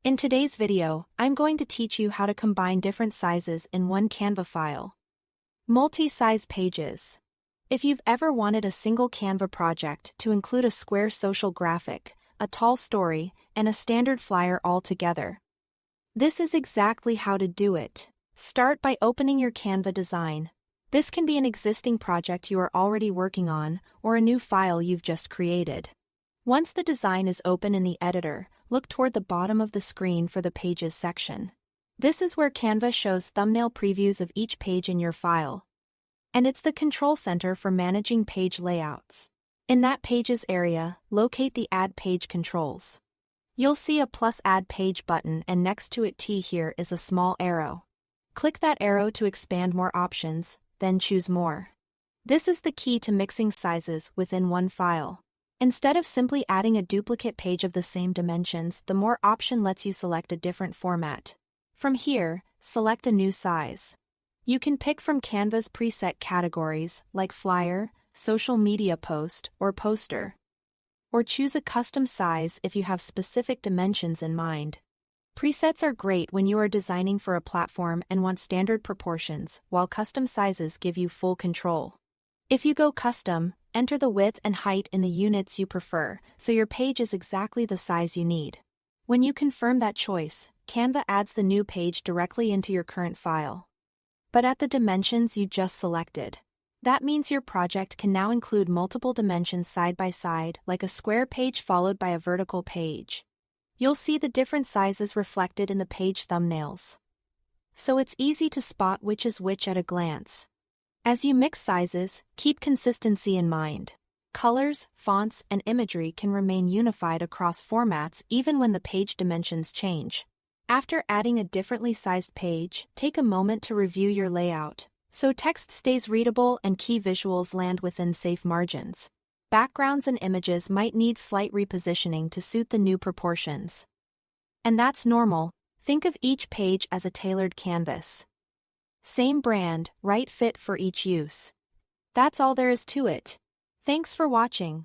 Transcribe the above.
In today's video, I'm going to teach you how to combine different sizes in one Canva file. Multi-size pages. If you've ever wanted a single Canva project to include a square social graphic, a tall story, and a standard flyer all together, this is exactly how to do it. Start by opening your Canva design. This can be an existing project you are already working on, or a new file you've just created. Once the design is open in the editor, look toward the bottom of the screen for the Pages section. This is where Canva shows thumbnail previews of each page in your file. And it's the control center for managing page layouts. In that Pages area, locate the Add Page controls. You'll see a plus Add Page button, and next to it here is a small arrow. Click that arrow to expand more options, then choose More. This is the key to mixing sizes within one file. Instead of simply adding a duplicate page of the same dimensions, the More option lets you select a different format. From here, select a new size. You can pick from Canva's preset categories like flyer, social media post, or poster. Or choose a custom size if you have specific dimensions in mind. Presets are great when you are designing for a platform and want standard proportions, while custom sizes give you full control. If you go custom, enter the width and height in the units you prefer, so your page is exactly the size you need. When you confirm that choice, Canva adds the new page directly into your current file, but at the dimensions you just selected. That means your project can now include multiple dimensions side by side, like a square page followed by a vertical page. You'll see the different sizes reflected in the page thumbnails, so it's easy to spot which is which at a glance. As you mix sizes, keep consistency in mind. Colors, fonts, and imagery can remain unified across formats even when the page dimensions change. After adding a differently sized page, take a moment to review your layout, so text stays readable and key visuals land within safe margins. Backgrounds and images might need slight repositioning to suit the new proportions. And that's normal. Think of each page as a tailored canvas. Same brand, right fit for each use. That's all there is to it. Thanks for watching.